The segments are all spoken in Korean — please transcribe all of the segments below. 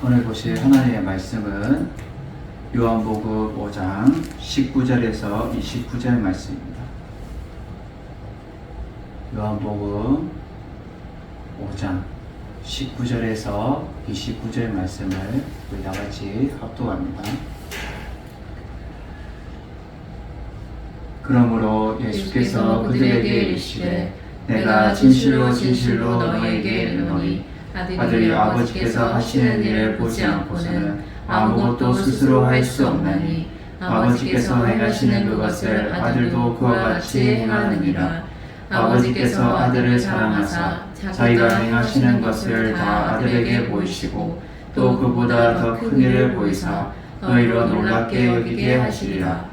오늘 보실 하나님의 말씀은 요한복음 5장 19절에서 29절 말씀입니다. 요한복음 5장 19절에서 29절 말씀을 우리 다같이 합독합니다. 그러므로 예수께서 그들에게 이르시되 내가 진실로 진실로 너희에게 이르노니 아들이 아버지께서 하시는 일을 보지 않고는 아무것도 스스로 할 수 없나니 아버지께서 행하시는 그것을 아들도 그와 같이 행하느니라. 아버지께서 아들을 사랑하사 자기가 행하시는 것을 다 아들에게 보이시고 또 그보다 더 큰 일을 보이사 너희로 놀랍게 여기게 하시리라.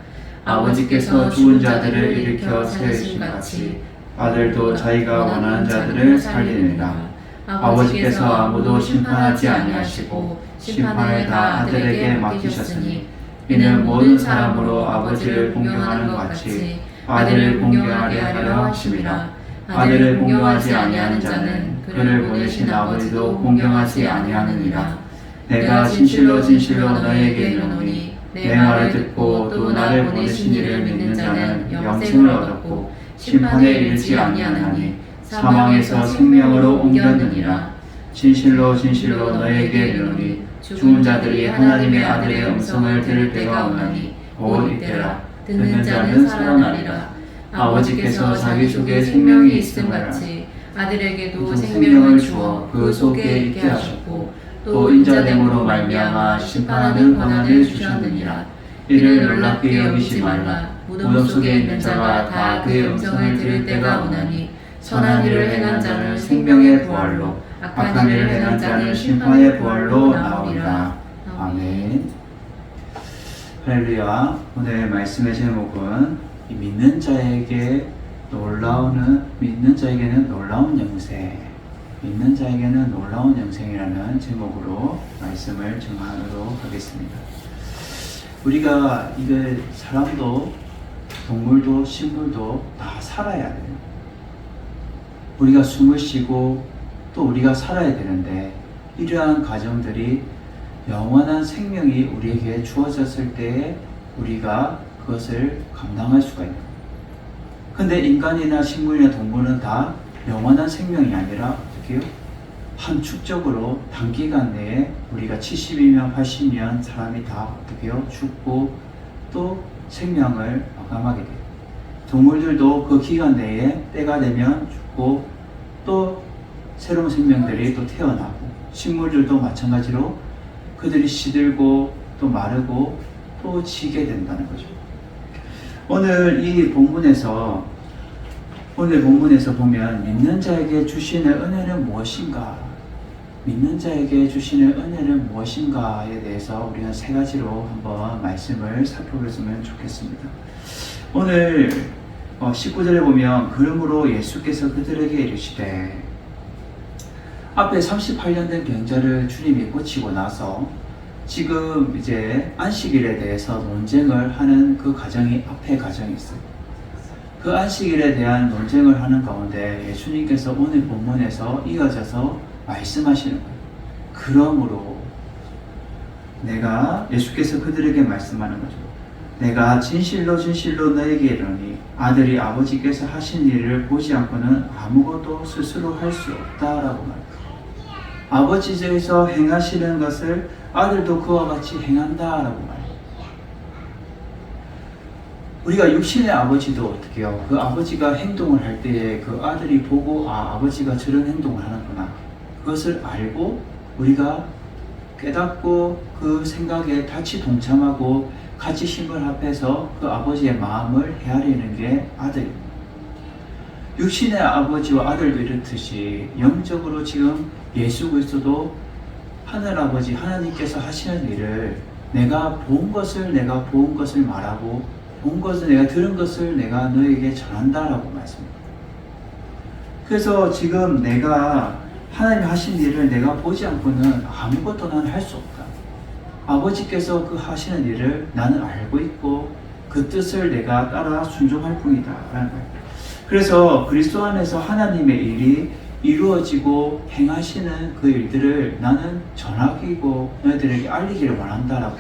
아버지께서 죽은 자들을 일으켜 세우신 같이 아들도 자기가 원하는 자들을 살리느니라. 아버지께서 아무도 심판하지 아니하시고 심판을 다 아들에게 맡기셨으니 이는 모든 사람으로 아버지를 공경하는 것 같이 아들을 공경하게 하려 하심이라. 아들을 공경하지 아니하는 자는 그를 보내신 아버지도 공경하지 아니하느니라. 내가 진실로 진실로 너희에게 이르노니 내 말을 듣고 또 나를 보내신 이를 믿는 자는 영생을 얻었고 심판에 이르지 아니하나니 사망에서 생명으로 옮겼느니라. 진실로 진실로 너희에게 이르노니 죽은 자들이 하나님의 아들의 음성을 들을 때가 오나니 곧 이때라. 듣는 자는 살아나리라. 아버지께서 자기 속에 생명이 있음 같이 아들에게도 생명을 주어 그 속에 있게 하셨고 또 인자됨으로 말미암아 심판하는 권한을 주셨느니라. 이를 놀랍게 여기지 말라. 무덤 속에 있는 자가 다 그의 음성을 들을 때가 오나니 선한 일을 행한 자는 생명의 부활로 악한 일을 행한 자는 심판의 부활로 나오리라. 아멘. 할렐루야. 오늘 말씀의 제목은 믿는 자에게는 놀라운 영생, 믿는 자에게는 놀라운 영생이라는 제목으로 말씀을 증하도록 하겠습니다. 우리가 사람도 동물도 식물도 다 살아야 돼요. 우리가 숨을 쉬고 또 우리가 살아야 되는데 이러한 과정들이 영원한 생명이 우리에게 주어졌을 때에 우리가 그것을 감당할 수가 있는 거예요. 근데 인간이나 식물이나 동물은 다 영원한 생명이 아니라 어떻게 해요? 함축적으로 단기간 내에 우리가 70이면 80년 사람이 다 어떻게 해요? 죽고 또 생명을 마감하게 돼요. 동물들도 그 기간 내에 때가 되면 죽고 또 새로운 생명들이 또 태어나고 식물들도 마찬가지로 그들이 시들고 또 마르고 또 지게 된다는 거죠. 오늘 본문에서 보면 믿는 자에게 주시는 은혜는 무엇인가? 믿는 자에게 주시는 은혜는 무엇인가에 대해서 우리가 세 가지로 한번 말씀을 살펴보면 좋겠습니다. 오늘 19절에 보면 그러므로 예수께서 그들에게 이르시되 앞에 38년 된 병자를 주님이 고치고 나서 지금 이제 안식일에 대해서 논쟁을 하는 그 과정이 앞에 과정이 있어요. 그 안식일에 대한 논쟁을 하는 가운데 예수님께서 오늘 본문에서 이어져서 말씀하시는 거예요. 그러므로 예수께서 그들에게 말씀하는 거죠. 내가 진실로 진실로 너에게 이르노니 아들이 아버지께서 하신 일을 보지 않고는 아무것도 스스로 할 수 없다라고 말해요. 아버지께서 행하시는 것을 아들도 그와 같이 행한다라고 말해요. 우리가 육신의 아버지도 어떻게 해요? 그 아버지가 행동을 할 때에 그 아들이 보고 아버지가 저런 행동을 하는구나. 그것을 알고 우리가 깨닫고 그 생각에 같이 동참하고 같이 힘을 합해서 그 아버지의 마음을 헤아리는 게 아들입니다. 육신의 아버지와 아들도 이렇듯이 영적으로 지금 예수 그리스도도 하늘 아버지 하나님께서 하시는 일을 내가 본 것을 말하고 본 것을 내가 들은 것을 내가 너에게 전한다라고 말씀합니다. 그래서 지금 내가 하나님 하신 일을 내가 보지 않고는 아무것도 난 할 수 없다. 아버지께서 그 하시는 일을 나는 알고 있고 그 뜻을 내가 따라 순종할 뿐이다 라는 거예요. 그래서 그리스도 안에서 하나님의 일이 이루어지고 행하시는 그 일들을 나는 전하기고 너희들에게 알리기를 원한다라고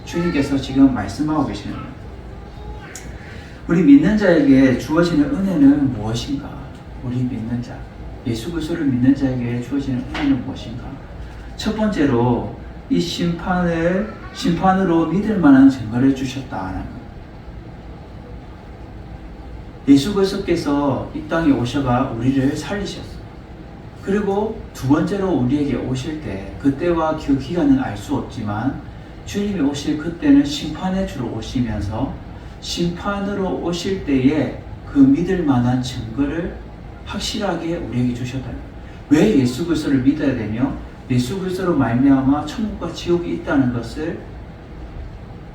주님께서 지금 말씀하고 계시는 거예요. 우리 믿는 자에게 주어지는 은혜는 무엇인가? 우리 믿는 자, 예수 그리스도를 믿는 자에게 주어지는 은혜는 무엇인가? 첫 번째로 이 심판으로 믿을 만한 증거를 주셨다는 거예요. 예수 그리스도께서 이 땅에 오셔가 우리를 살리셨어요. 그리고 두 번째로 우리에게 오실 때, 그때와 그 기간은 알 수 없지만 주님이 오실 그때는 심판의 주로 오시면서 심판으로 오실 때에 그 믿을 만한 증거를 확실하게 우리에게 주셨다는 거예요. 왜 예수 그리스도를 믿어야 되며 예수 그리스도로 말미암아 천국과 지옥이 있다는 것을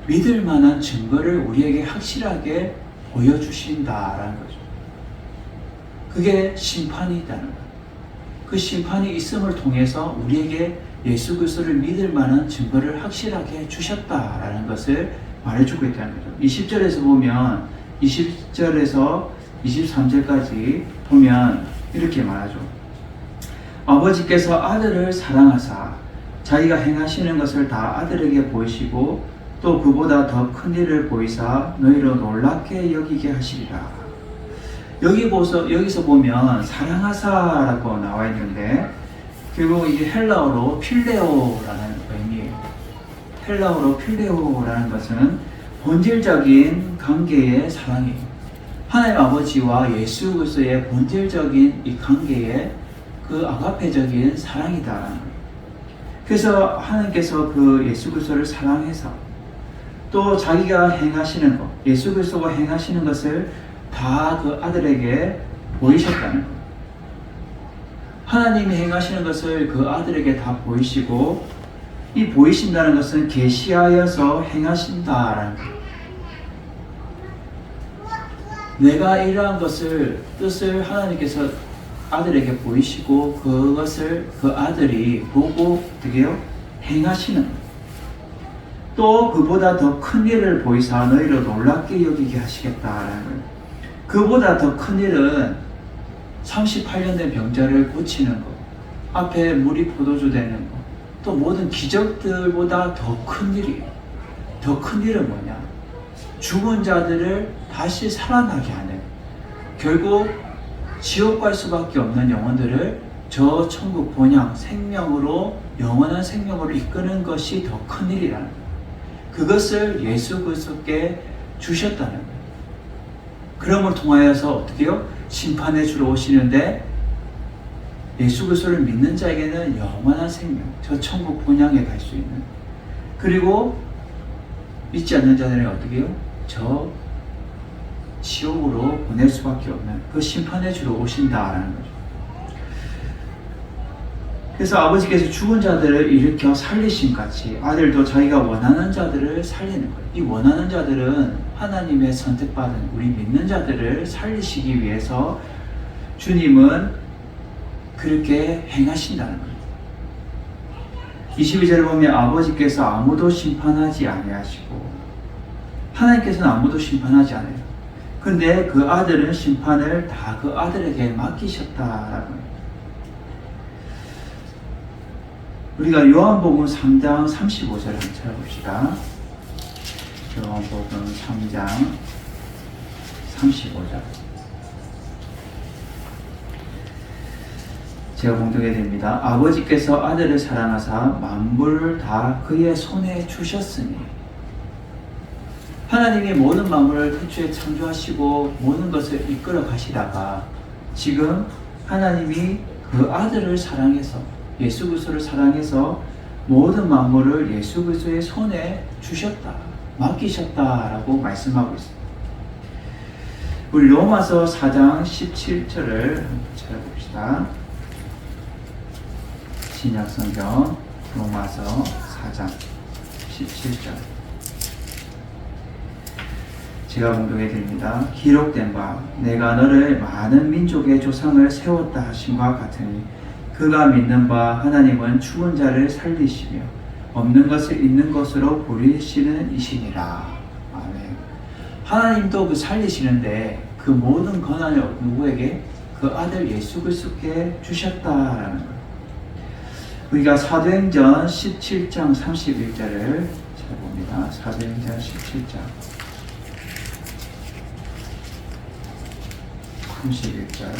믿을 만한 증거를 우리에게 확실하게 보여주신다라는 거죠. 그게 심판이 있다는 거예요. 그 심판이 있음을 통해서 우리에게 예수 그리스도를 믿을 만한 증거를 확실하게 주셨다라는 것을 말해주고 있다는 거죠. 20절에서 보면 20절에서 23절까지 보면 이렇게 말하죠. 아버지께서 아들을 사랑하사 자기가 행하시는 것을 다 아들에게 보이시고 또 그보다 더 큰 일을 보이사 너희로 놀랍게 여기게 하시리라. 여기서 보면 사랑하사라고 나와 있는데 결국 이게 헬라어로 필레오라는 의미예요. 헬라어로 필레오라는 것은 본질적인 관계의 사랑이에요. 하나님 아버지와 예수 그리스도의 본질적인 이 관계의 그 아가페적인 사랑이다. 그래서 하나님께서 그 예수 그리스도를 사랑해서 또 자기가 행하시는 것, 예수 그리스도가 행하시는 것을 다 그 아들에게 보이셨다는 것. 하나님이 행하시는 것을 그 아들에게 다 보이시고 이 보이신다는 것은 계시하여서 행하신다라는 것. 내가 이러한 뜻을 하나님께서 아들에게 보이시고 그것을 그 아들이 보고 어떻게 해요? 행하시는 것. 또 그보다 더 큰 일을 보이사 너희로 놀랍게 여기게 하시겠다라는 거예요. 그보다 더 큰 일은 38년 된 병자를 고치는 것, 앞에 물이 포도주 되는 것, 또 모든 기적들보다 더 큰 일이에요. 더 큰 일은 뭐냐? 죽은 자들을 다시 살아나게 하는, 결국 지옥 갈 수밖에 없는 영혼들을 저 천국 본향 생명으로, 영원한 생명으로 이끄는 것이 더 큰 일이라는 거예요. 그것을 예수 그리스도께 주셨다는 거예요. 그럼을 통하여서 어떻게 해요? 심판에 주러 오시는데 예수 그리스도를 믿는 자에게는 영원한 생명, 저 천국 본향에 갈 수 있는, 그리고 믿지 않는 자들은 어떻게 해요? 저 지옥으로 보낼 수밖에 없는 그 심판에 주러 오신다라는 거죠. 그래서 아버지께서 죽은 자들을 일으켜 살리신 같이 아들도 자기가 원하는 자들을 살리는 거예요. 이 원하는 자들은 하나님의 선택받은 우리 믿는 자들을 살리시기 위해서 주님은 그렇게 행하신다는 거예요. 22절을 보면 아버지께서 아무도 심판하지 아니하시고, 하나님께서는 아무도 심판하지 않아요. 근데 그 아들은 심판을 다 그 아들에게 맡기셨다라고 해요. 우리가 요한복음 3장 35절 한번 찾아봅시다. 요한복음 3장 35절. 제가 봉독해 드립니다. 아버지께서 아들을 사랑하사 만물을 다 그의 손에 주셨으니. 하나님이 모든 만물을 태초에 창조하시고 모든 것을 이끌어 가시다가 지금 하나님이 그 아들을 사랑해서, 예수 그리스도를 사랑해서 모든 만물을 예수 그리스도의 손에 주셨다, 맡기셨다라고 말씀하고 있습니다. 우리 로마서 4장 17절을 찾아봅시다. 신약성경 로마서 4장 17절. 제가 봉독해 드립니다. 기록된 바 내가 너를 많은 민족의 조상을 세웠다 하심과 같으니 그가 믿는 바 하나님은 죽은 자를 살리시며 없는 것을 있는 것으로 부리시는 이시니라. 아멘. 하나님도 그 살리시는데 그 모든 권한을 누구에게? 그 그 아들 예수 그리스도께 주셨다라는 거예요. 우리가 사도행전 17장 31절을 찾아봅니다. 사도행전 17장 31절.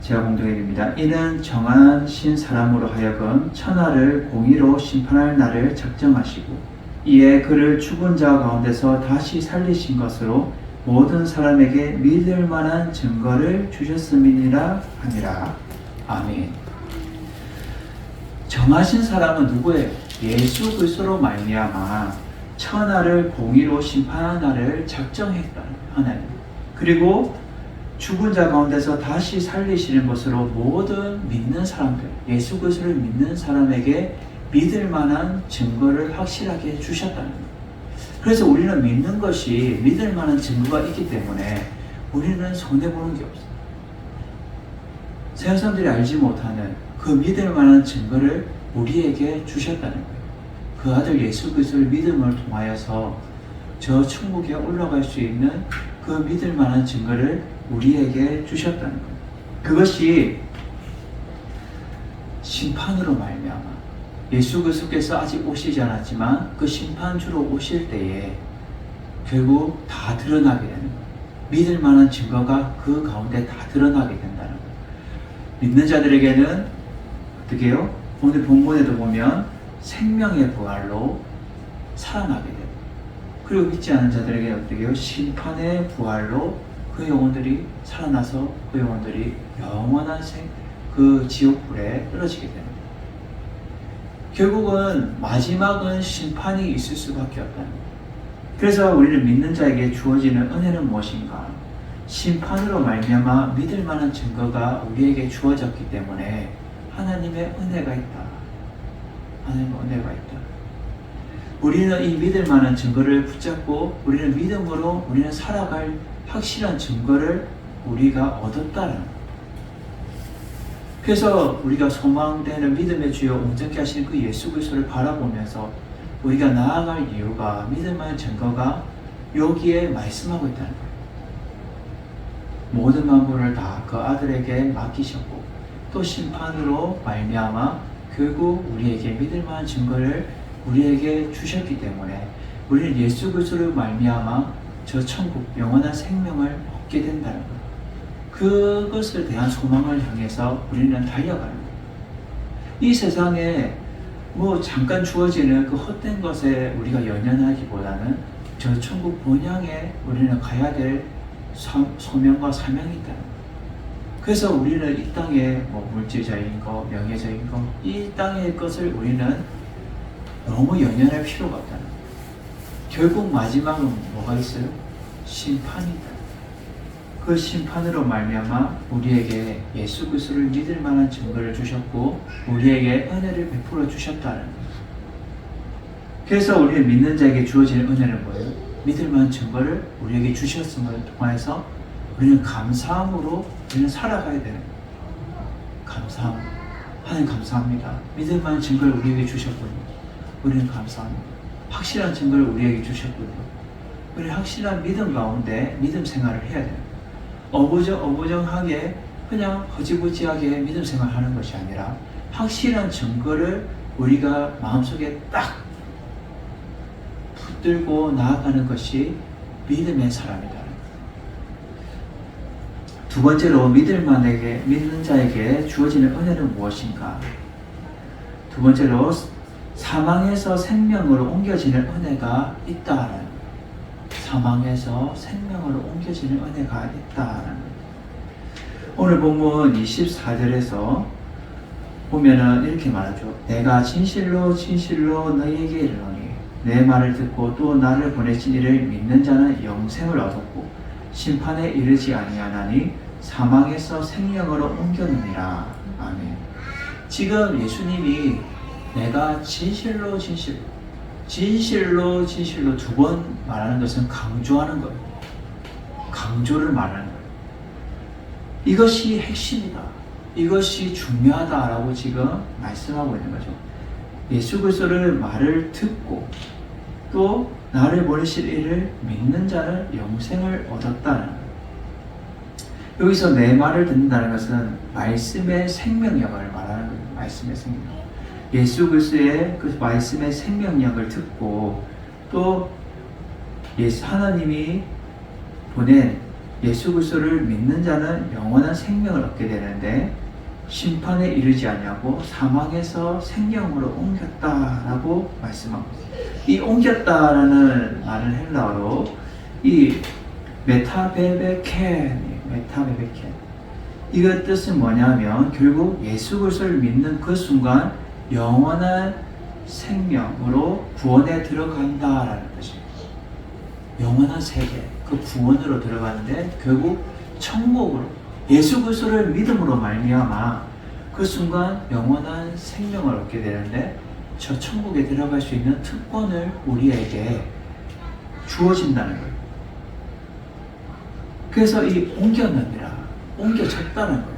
제가 봉독해드립니다. 이는 정하신 사람으로 하여금 천하를 공의로 심판할 날을 작정하시고 이에 그를 죽은 자 가운데서 다시 살리신 것으로 모든 사람에게 믿을 만한 증거를 주셨음이니라 하니라. 아멘. 정하신 사람은 누구예요? 예수 그리스도로 말미암아 천하를 공의로 심판한 날을 작정했다. 하나님. 그리고 죽은 자 가운데서 다시 살리시는 것으로 모든 믿는 사람들, 예수 그리스도를 믿는 사람에게 믿을 만한 증거를 확실하게 주셨다는 거예요. 그래서 우리는 믿는 것이 믿을 만한 증거가 있기 때문에 우리는 손해보는 게 없어요. 세상 사람들이 알지 못하는 그 믿을 만한 증거를 우리에게 주셨다는 거예요. 그 아들 예수 그리스도를 믿음을 통하여서 저 천국에 올라갈 수 있는 그 믿을 만한 증거를 우리에게 주셨다는 거예요. 그것이 심판으로 말미암아 예수 그리스도께서 아직 오시지 않았지만 그 심판주로 오실 때에 결국 다 드러나게 되는 거예요. 믿을 만한 증거가 그 가운데 다 드러나게 된다는 거예요. 믿는 자들에게는 어떻게 해요? 오늘 본문에도 보면 생명의 부활로 살아나게 돼요. 그리고 믿지 않은 자들에게 어떻게 해요? 심판의 부활로 그 영혼들이 살아나서 그 영혼들이 영원한 그 지옥불에 떨어지게 됩니다. 결국은 마지막은 심판이 있을 수밖에 없다는 거예요. 그래서 우리는 믿는 자에게 주어지는 은혜는 무엇인가? 심판으로 말미암아 믿을 만한 증거가 우리에게 주어졌기 때문에 하나님의 은혜가 있다. 하나님의 은혜가 있다. 우리는 이 믿을 만한 증거를 붙잡고 우리는 믿음으로 우리는 살아갈 확실한 증거를 우리가 얻었다는 거예요. 그래서 우리가 소망되는 믿음의 주여 온전케 하시는 그 예수 그리스도를 바라보면서 우리가 나아갈 이유가 믿을 만한 증거가 여기에 말씀하고 있다는 거예요. 모든 만물을 다 그 아들에게 맡기셨고 또 심판으로 말미암아 결국 우리에게 믿을 만한 증거를 우리에게 주셨기 때문에 우리는 예수 그리스도를 말미암아 저 천국 영원한 생명을 얻게 된다는 거예요. 그것을 대한 소망을 향해서 우리는 달려가는 거예요. 이 세상에 뭐 잠깐 주어지는 그 헛된 것에 우리가 연연하기보다는 저 천국 본향에 우리는 가야 될 소명과 사명이 있다는 거예요. 그래서 우리는 이 땅에 뭐 물질적인 거, 명예적인 거, 이 땅의 것을 우리는 너무 연연할 필요가 없다는 거예요. 결국 마지막은 뭐가 있어요? 심판이 있다. 그 심판으로 말미암아 우리에게 예수 그리스도를 믿을 만한 증거를 주셨고 우리에게 은혜를 베풀어 주셨다는 거예요. 그래서 우리는 믿는 자에게 주어지는 은혜는 뭐예요? 믿을 만한 증거를 우리에게 주셨음을 통해서 우리는 감사함으로 우리는 살아가야 되는 거예요. 감사함. 하나님 감사합니다. 믿을 만한 증거를 우리에게 주셨군요. 우리는 감사합니다. 확실한 증거를 우리에게 주셨군요. 우리는 확실한 믿음 가운데 믿음 생활을 해야 돼요. 어부정하게 그냥 허지부지하게 믿음 생활하는 것이 아니라 확실한 증거를 우리가 마음속에 딱 붙들고 나아가는 것이 믿음의 사람이다. 두 번째로 믿는 자에게 주어지는 은혜는 무엇인가? 두 번째로 사망에서 생명으로 옮겨지는 은혜가 있다라는 거예요. 사망에서 생명으로 옮겨지는 은혜가 있다라는 거예요. 오늘 본문 24절에서 보면은 이렇게 말하죠. 내가 진실로 진실로 너희에게 이르노니 내 말을 듣고 또 나를 보내신 이를 믿는 자는 영생을 얻었고 심판에 이르지 아니하나니 사망에서 생명으로 옮겨느니라. 아멘. 지금 예수님이 내가 진실로 두 번 말하는 것은 강조하는 거예요. 강조를 말하는 거예요. 이것이 핵심이다. 이것이 중요하다라고 지금 말씀하고 있는 거죠. 예수 그리스도를 말을 듣고 또 나를 보내실 이를 믿는 자는 영생을 얻었다는 거예요. 여기서 내 말을 듣는다는 것은 말씀의 생명력을 말하는 거예요. 말씀의 생명력. 예수 그리스도의 그 말씀의 생명력을 듣고 또 하나님이 보낸 예수 그리스도를 믿는 자는 영원한 생명을 얻게 되는데 심판에 이르지 아니하고 사망에서 생명으로 옮겼다라고 말씀합니다. 이 옮겼다라는 말은 헬라어로 이 메타베베켄 이것 뜻은 뭐냐면 결국 예수 그리스도를 믿는 그 순간 영원한 생명으로 구원에 들어간다라는 것입니다. 영원한 세계, 그 구원으로 들어가는데 결국 천국으로 예수 그리스도를 믿음으로 말미암아 그 순간 영원한 생명을 얻게 되는데 저 천국에 들어갈 수 있는 특권을 우리에게 주어진다는 거예요. 그래서 이 옮겼느니라, 옮겨졌다는 거예요.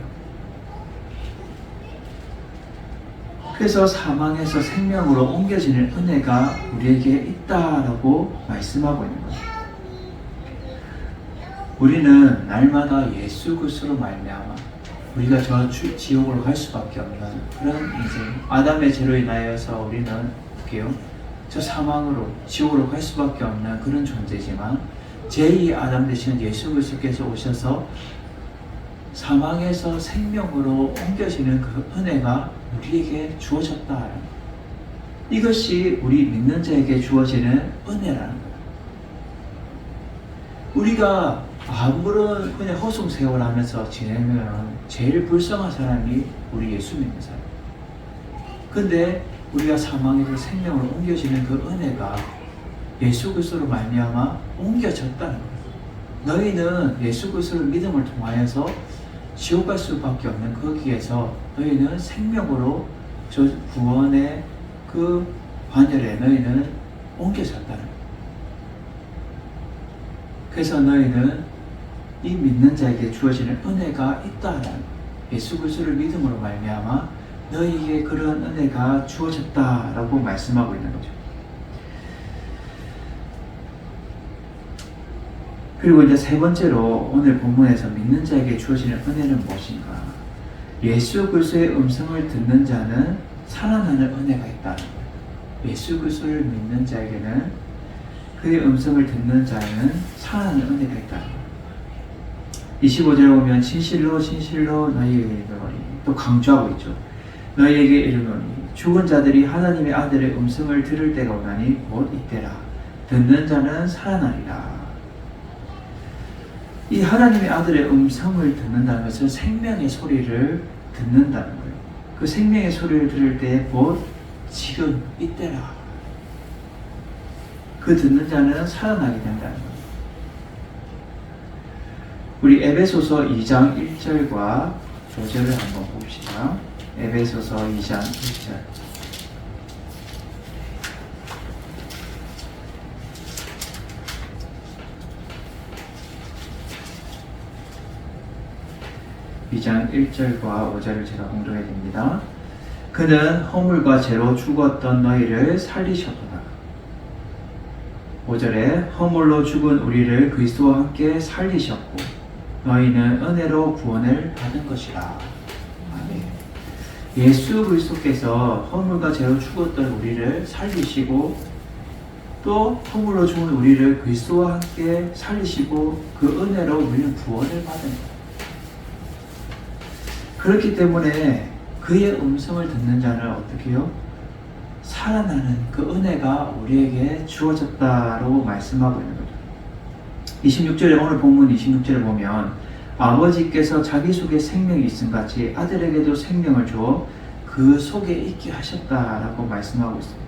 그래서 사망에서 생명으로 옮겨지는 은혜가 우리에게 있다라고 말씀하고 있는 거예요. 우리는 날마다 예수 그리스도로 말미암아 우리가 저 지옥으로 갈 수밖에 없는 그런 인생, 아담의 죄로 인하여서 우리는 어떻게요? 저 사망으로 지옥으로 갈 수밖에 없는 그런 존재지만 제2 아담 되시는 예수 그리스도께서 오셔서 사망에서 생명으로 옮겨지는 그 은혜가 우리에게 주어졌다. 이것이 우리 믿는 자에게 주어지는 은혜라는 거예요. 우리가 아무런 그냥 허송세월 하면서 지내면 제일 불쌍한 사람이 우리 예수 믿는 사람. 근데 우리가 사망에서 생명으로 옮겨지는 그 은혜가 예수 그리스도로 말미암아 옮겨졌다는 거예요. 너희는 예수 그리스도를 믿음을 통하여서 지옥 갈 수밖에 없는 거기에서 너희는 생명으로 저 구원의 그 반열에 너희는 옮겨졌다는 거예요. 그래서 너희는 이 믿는 자에게 주어지는 은혜가 있다는 거예요. 예수 그리스도를 믿음으로 말미암아 너희에게 그런 은혜가 주어졌다라고 말씀하고 있는 거죠. 그리고 이제 세 번째로 오늘 본문에서 믿는 자에게 주어지는 은혜는 무엇인가? 예수 그리스도의 음성을 듣는 자는 살아나는 은혜가 있다는 거예요. 예수 그리스도를 믿는 자에게는 그의 음성을 듣는 자는 살아나는 은혜가 있다는 거예요. 25절에 보면 진실로 진실로 너희에게 이르노니 또 강조하고 있죠. 너희에게 이르노니 죽은 자들이 하나님의 아들의 음성을 들을 때가 오나니 곧 이때라. 듣는 자는 살아나리라. 이 하나님의 아들의 음성을 듣는다는 것은 생명의 소리를 듣는다는 거예요. 그 생명의 소리를 들을 때 곧 지금 이때라. 그 듣는 자는 살아나게 된다는 거예요. 우리 에베소서 2장 1절과 5절을 한번 봅시다. 에베소서 2장 1절. (2장 1절과 5절을 제가 공독해 드립니다. 그는 허물과 죄로 죽었던 너희를 살리셨도다. 5절에 허물로 죽은 우리를 그리스도와 함께 살리셨고 너희는 은혜로 구원을 받은 것이라. 아멘. 예수 그리스도께서 허물과 죄로 죽었던 우리를 살리시고 또 허물로 죽은 우리를 그리스도와 함께 살리시고 그 은혜로 우리는 구원을 받은 거예요. 그렇기 때문에 그의 음성을 듣는 자는 어떻게 해요? 살아나는 그 은혜가 우리에게 주어졌다고 말씀하고 있는 거죠. 26절에 오늘 본문 26절에 보면 아버지께서 자기 속에 생명이 있음 같이 아들에게도 생명을 주어 그 속에 있게 하셨다라고 말씀하고 있습니다.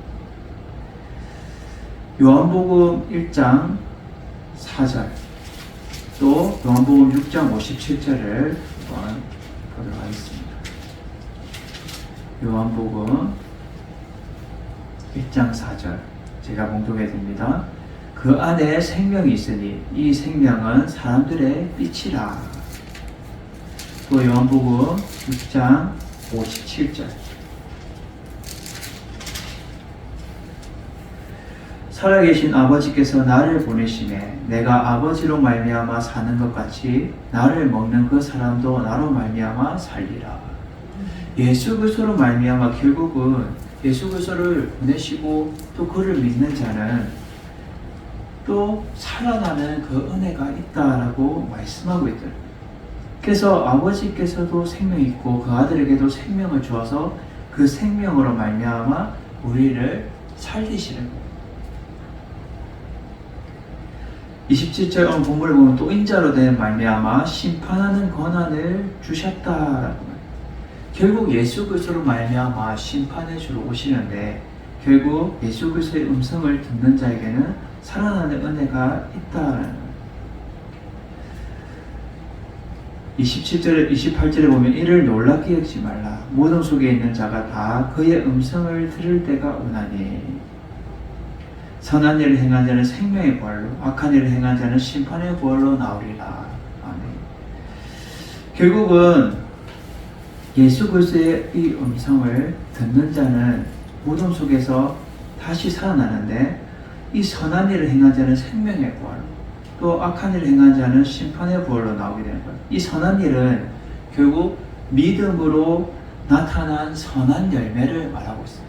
요한복음 1장 4절 또 요한복음 6장 57절을 한번 보도록 하겠습니다. 요한복음 1장 4절 제가 봉독해 드립니다. 그 안에 생명이 있으니 이 생명은 사람들의 빛이라. 또 요한복음 6장 57절 살아계신 아버지께서 나를 보내심에 내가 아버지로 말미암아 사는 것 같이 나를 먹는 그 사람도 나로 말미암아 살리라. 예수 그리스도로 말미암아 결국은 예수 그리스도를 보내시고 또 그를 믿는 자는 또 살아나는 그 은혜가 있다라고 말씀하고 있더라고요. 그래서 아버지께서도 생명이 있고 그 아들에게도 생명을 주어서 그 생명으로 말미암아 우리를 살리시는 거예요. 27절 본문을 보면 또 인자로 된 말미암아 심판하는 권한을 주셨다라고 말해요. 결국 예수 그리스도로 말미암아 심판해 주러 오시는데 결국 예수 그리스도의 음성을 듣는 자에게는 살아나는 은혜가 있다라는 거예요. 27절에 28절에 보면 이를 놀랍게 여기지 말라. 모든 속에 있는 자가 다 그의 음성을 들을 때가 오나니 선한 일을 행한 자는 생명의 부활로 악한 일을 행한 자는 심판의 부활로 나오리라. 아멘. 결국은 예수 그리스도의 이 음성을 듣는 자는 모든 속에서 다시 살아나는데 이 선한 일을 행한 자는 생명의 부활로 또 악한 일을 행한 자는 심판의 부활로 나오게 되는 거예요. 이 선한 일은 결국 믿음으로 나타난 선한 열매를 말하고 있어요.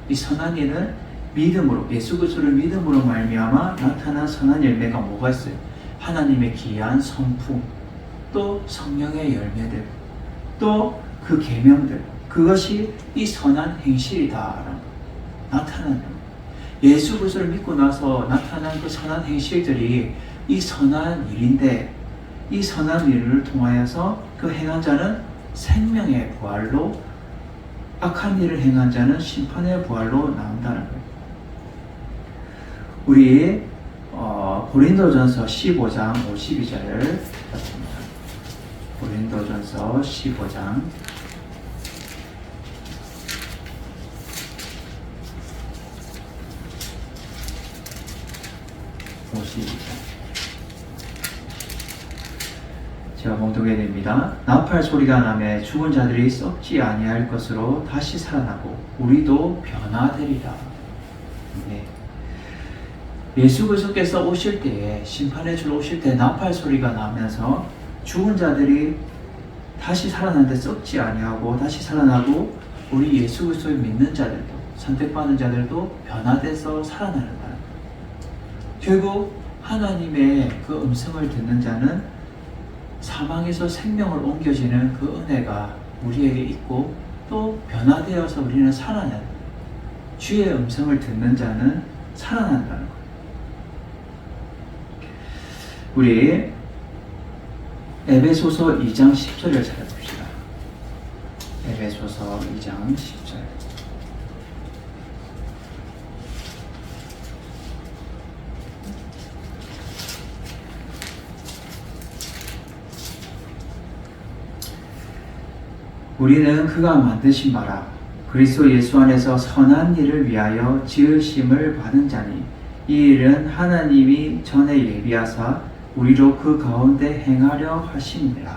이 선한 일은 믿음으로 예수 그리스도를 믿음으로 말미암아 나타난 선한 열매가 뭐가 있어요? 하나님의 귀한 성품, 또 성령의 열매들, 또 그 계명들, 그것이 이 선한 행실이다라고 나타나는 거예요. 예수 그리스도를 믿고 나서 나타난 그 선한 행실들이 이 선한 일인데 이 선한 일을 통하여서 그 행한 자는 생명의 부활로 악한 일을 행한 자는 심판의 부활로 나온다는 거예요. 우리 고린도전서 15장 52절을 읽겠습니다. 고린도전서 15장 52절 제가 봉독해 드립니다. 나팔 소리가 나매 죽은 자들이 썩지 아니할 것으로 다시 살아나고 우리도 변화되리라. 네. 예수 그리스도께서 오실 때에 심판의 주로 오실 때 나팔 소리가 나면서 죽은 자들이 다시 살아나는데 썩지 아니하고 다시 살아나고 우리 예수 그리스도를 믿는 자들도 선택받는 자들도 변화돼서 살아나는다. 결국 하나님의 그 음성을 듣는 자는 사망에서 생명을 옮겨지는 그 은혜가 우리에게 있고 또 변화되어서 우리는 살아나는 주의 음성을 듣는 자는 살아난다는 거예요. 우리 에베소서 2장 10절을 찾아봅시다. 에베소서 2장 10절. 우리는 그가 만드신 바라 그리스도 예수 안에서 선한 일을 위하여 지으심을 받은 자니 이 일은 하나님이 전에 예비하사 우리로 그 가운데 행하려 하심이라.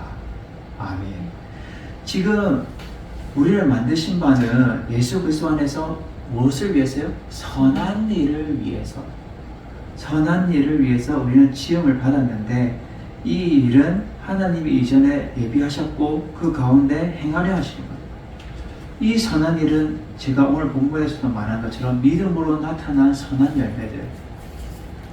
아멘. 지금 우리를 만드신 바는 예수 그리스도 안에서 무엇을 위해서요? 선한 일을 위해서. 선한 일을 위해서 우리는 지음을 받았는데 이 일은 하나님이 이전에 예비하셨고 그 가운데 행하려 하시는 거예요. 이 선한 일은 제가 오늘 본문에서도 말한 것처럼 믿음으로 나타난 선한 열매들,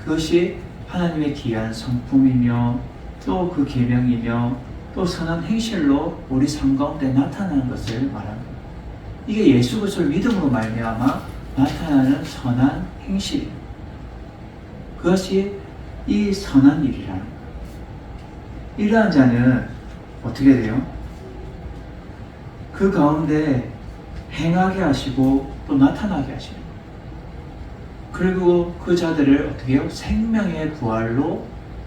그것이 하나님의 귀한 성품이며 또 그 계명이며 또 선한 행실로 우리 삶 가운데 나타나는 것을 말하는 거예요. 이게 예수 그리스도를 믿음으로 말미암아 나타나는 선한 행실이에요. 그것이 이 선한 일이라는 거예요. 이러한 자는 어떻게 돼요? 그 가운데 행하게 하시고 또 나타나게 하시는 거예요. 그리고 그 자들을 어떻게 해요? 생명의 부활로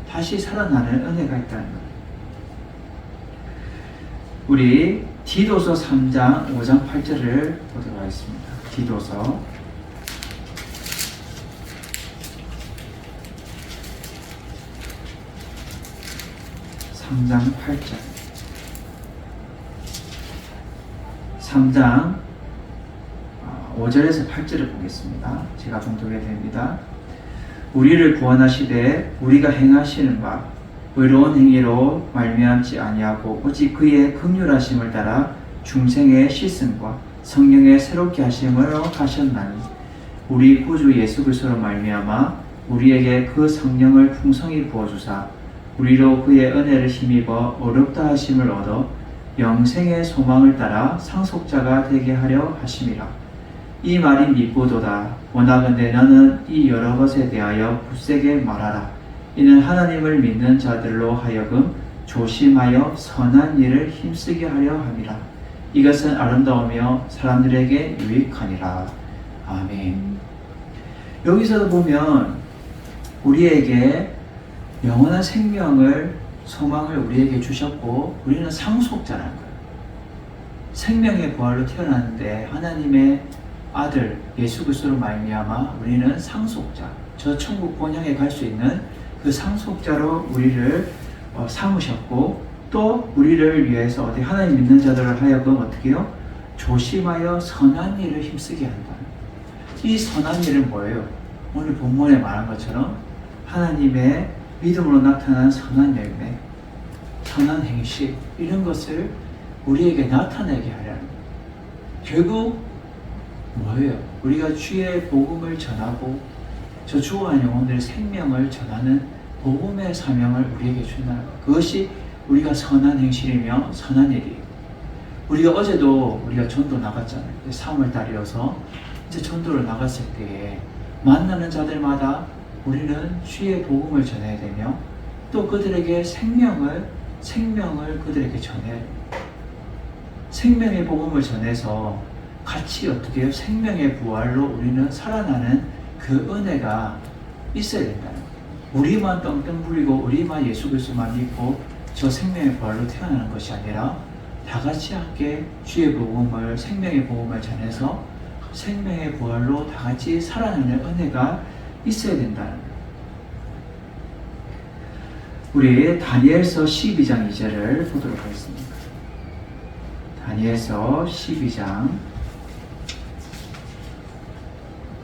다시 살아나는 은혜가 있다는 거예요. 우리 디도서 3장 5장 8절을 보도록 하겠습니다. 디도서 3장 8절 3장 5절에서 8절을 보겠습니다. 제가 봉독해 드립니다. 우리를 구원하시되 우리가 행하시는 바 의로운 행위로 말미암지 아니하고 오직 그의 긍휼하심을 따라 중생의 씻음과 성령의 새롭게 하심으로 하셨나니 우리 구주 예수 그리스도로 말미암아 우리에게 그 성령을 풍성히 부어주사 우리로 그의 은혜를 힘입어 어렵다 하심을 얻어 영생의 소망을 따라 상속자가 되게 하려 하심이라. 이 말이 미쁘도다. 원하건대 너는 이 여러 것에 대하여 굳세게 말하라. 이는 하나님을 믿는 자들로 하여금 조심하여 선한 일을 힘쓰게 하려 함이라. 이것은 아름다우며 사람들에게 유익하니라. 아멘. 여기서 보면 우리에게 영원한 생명을 소망을 우리에게 주셨고 우리는 상속자라는 거예요. 생명의 부활로 태어났는데 하나님의 아들 예수 그리스도로 말미암아 우리는 상속자, 저 천국 본향에 갈 수 있는 그 상속자로 우리를 삼으셨고 또 우리를 위해서 어디 하나님 믿는 자들을 하여금 어떻게 해요? 조심하여 선한 일을 힘쓰게 한다. 이 선한 일은 뭐예요? 오늘 본문에 말한 것처럼 하나님의 믿음으로 나타난 선한 열매, 선한 행실 이런 것을 우리에게 나타내게 하려는 거예요. 결국 뭐예요? 우리가 주의 복음을 전하고 저 죽어가는 영혼들의 생명을 전하는 복음의 사명을 우리에게 준다는 거예요. 그것이 우리가 선한 행실이며 선한 일이에요. 우리가 어제도 우리가 전도 나갔잖아요. 3월달이어서 이제 전도를 나갔을 때에 만나는 자들마다 우리는 주의 복음을 전해야 되며 또 그들에게 생명을 그들에게 전해야 돼요. 생명의 복음을 전해서 같이 어떻게 해요? 생명의 부활로 우리는 살아나는 그 은혜가 있어야 된다는 거예요. 우리만 떵떵 부리고 우리만 예수 그리스도만 믿고 저 생명의 부활로 태어나는 것이 아니라 다 같이 함께 주의 복음을 생명의 복음을 전해서 생명의 부활로 다 같이 살아나는 은혜가 있어야 된다는 거예요. 우리 다니엘서 12장 2절을 보도록 하겠습니다. 다니엘서 12장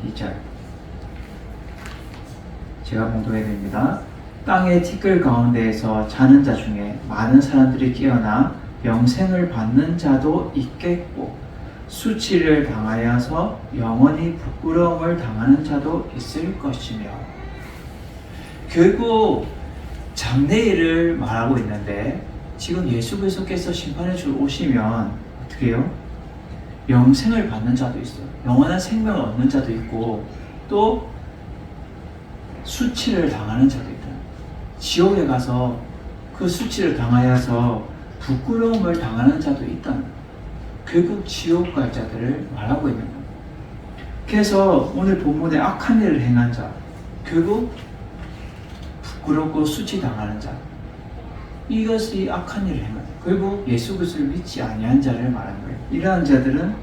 2절 제가 봉독해 드립니다. 땅의 티끌 가운데에서 자는 자 중에 많은 사람들이 깨어나 영생을 받는 자도 있겠고 수치를 당하여서 영원히 부끄러움을 당하는 자도 있을 것이며 결국 장래일을 말하고 있는데 지금 예수 그리스도께서 심판의 줄 오시면 어떻게 해요? 영생을 받는 자도 있어요. 영원한 생명을 얻는 자도 있고 또 수치를 당하는 자도 있다. 지옥에 가서 그 수치를 당하여서 부끄러움을 당하는 자도 있다. 결국 지옥 갈 자들을 말하고 있는 겁니다. 그래서 오늘 본문에 악한 일을 행한 자, 결국 부끄럽고 수치당하는 자, 이것이 악한 일을 행한 자, 결국 예수 그리스도를 믿지 아니한 자를 말하는 거예요. 이러한 자들은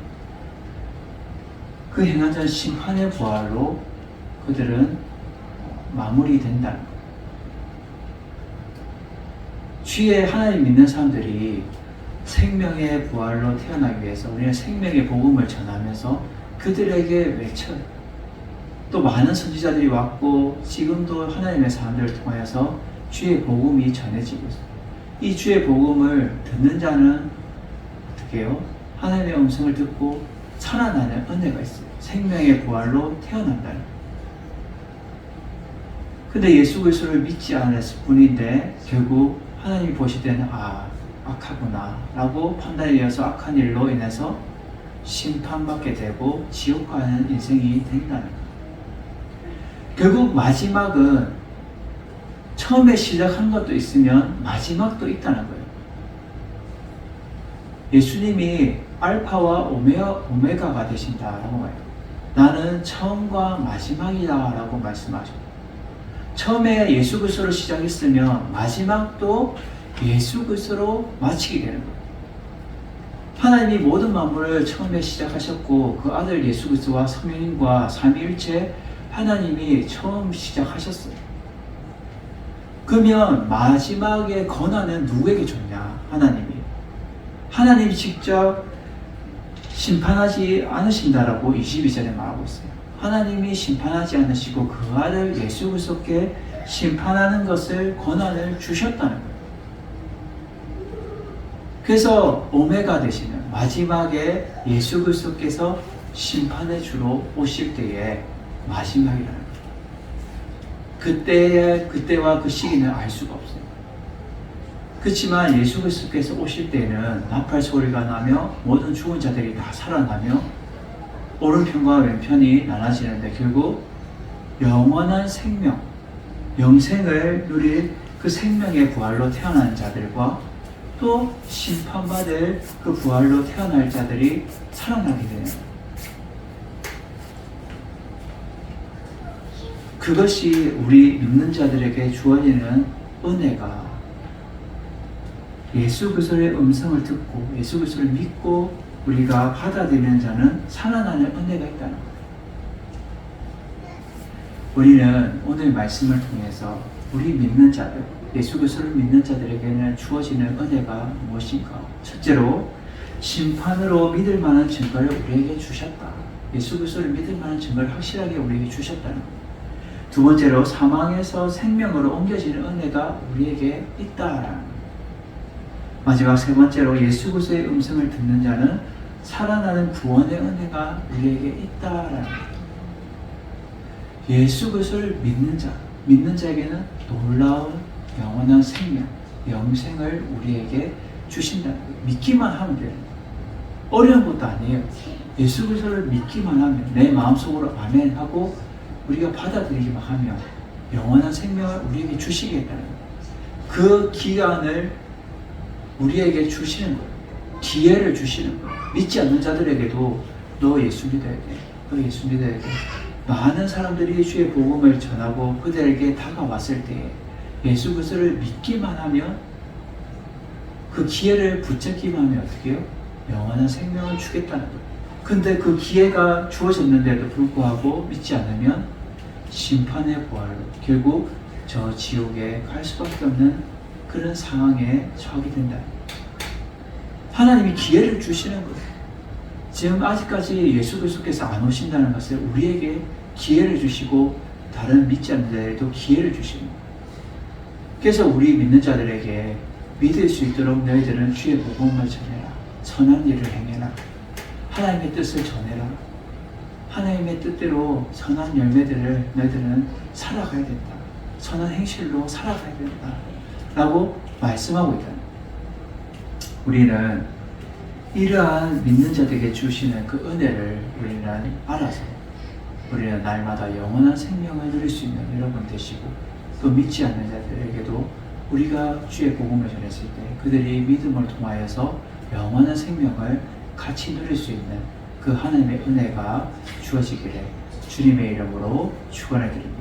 그 행한 자는 심판의 부활로 그들은 마무리된다는 거예요. 주의 하나님 믿는 사람들이 생명의 부활로 태어나기 위해서 우리는 생명의 복음을 전하면서 그들에게 외쳐요. 또 많은 선지자들이 왔고 지금도 하나님의 사람들을 통하여서 주의 복음이 전해지고 있어요. 이 주의 복음을 듣는 자는 어떻게 해요? 하나님의 음성을 듣고 살아나는 은혜가 있어요. 생명의 부활로 태어난다는 거예요. 근데 예수 그리스도를 믿지 않았을 뿐인데 결국 하나님이 보실 때는 악하구나 라고 판단이어서 악한 일로 인해서 심판받게 되고 지옥 가는 인생이 된다는 거예요. 결국 마지막은 처음에 시작한 것도 있으면 마지막도 있다는 거예요. 예수님이 알파와 오메가가 되신다라고 말해요. 나는 처음과 마지막이다 라고 말씀하셨어요. 처음에 예수 그리스도로 시작했으면 마지막도 예수 그리스도로 마치게 되는 거예요. 하나님이 모든 만물을 처음에 시작하셨고 그 아들 예수 그리스도와 성령님과 삼위일체 하나님이 처음 시작하셨어요. 그러면 마지막의 권한은 누구에게 줬냐? 하나님이 직접 심판하지 않으신다라고 22절에 말하고 있어요. 하나님이 심판하지 않으시고 그 아들 예수 그리스도께 심판하는 것을 권한을 주셨다는 거예요. 그래서 오메가 되시는 마지막에 예수 그리스도께서 심판의 주로 오실 때에 마지막이라는 거예요. 그때와 그 시기는 알 수가 없어요. 그렇지만 예수 그리스도께서 오실 때는 나팔 소리가 나며 모든 죽은 자들이 다 살아나며 오른편과 왼편이 나눠지는데 결국 영원한 생명, 영생을 누릴 그 생명의 부활로 태어난 자들과 또 심판받을 그 부활로 태어날 자들이 살아나게 되는 거예요. 그것이 우리 믿는 자들에게 주어지는 은혜가 예수 그리스도의 음성을 듣고 예수 그리스도를 믿고 우리가 받아들이는 자는 살아나는 은혜가 있다는 거예요. 우리는 오늘 말씀을 통해서 우리 믿는 자들, 예수 그리스도를 믿는 자들에게는 주어지는 은혜가 무엇인가? 첫째로 심판으로 믿을 만한 증거를 우리에게 주셨다. 예수 그리스도를 믿을 만한 증거를 확실하게 우리에게 주셨다는 거예요. 두 번째로 사망에서 생명으로 옮겨지는 은혜가 우리에게 있다라는 거예요. 마지막 세 번째로 예수 그리스도의 음성을 듣는 자는 살아나는 구원의 은혜가 우리에게 있다라는 거예요. 예수 그리스도를 믿는 자에게는 놀라운 영원한 생명, 영생을 우리에게 주신다는 거예요. 믿기만 하면 돼요. 어려운 것도 아니에요. 예수 그리스도를 믿기만 하면 내 마음속으로 아멘 하고 우리가 받아들이기만 하면 영원한 생명을 우리에게 주시겠다는 거예요. 그 기간을 우리에게 주시는 거예요. 기회를 주시는 거예요. 믿지 않는 자들에게도 너 예수 믿어야 돼. 너 예수 믿어야 돼. 많은 사람들이 주의 복음을 전하고 그들에게 다가왔을 때 예수 그리스도를 믿기만 하면 그 기회를 붙잡기만 하면 어떻게 해요? 영원한 생명을 주겠다는 거예요. 근데 그 기회가 주어졌는데도 불구하고 믿지 않으면 심판의 부활로 결국 저 지옥에 갈 수밖에 없는 그런 상황에 처하게 된다. 하나님이 기회를 주시는 거예요. 지금 아직까지 예수 그리스도께서 안 오신다는 것을 우리에게 기회를 주시고 다른 믿지 않는 자에게도 기회를 주시는 거예요. 그래서 우리 믿는 자들에게 믿을 수 있도록 너희들은 주의 복음을 전해라. 선한 일을 행해라. 하나님의 뜻을 전해라. 하나님의 뜻대로 선한 열매들을 너희들은 살아가야 된다. 선한 행실로 살아가야 된다. 라고 말씀하고 있다. 우리는 이러한 믿는 자들에게 주시는 그 은혜를 우리는 알아서 우리는 날마다 영원한 생명을 누릴 수 있는 여러분 되시고 또 믿지 않는 자들에게도 우리가 주의 복음을 전했을 때 그들이 믿음을 통하여서 영원한 생명을 같이 누릴 수 있는 그 하나님의 은혜가 주어지기를 주님의 이름으로 축원해 드립니다.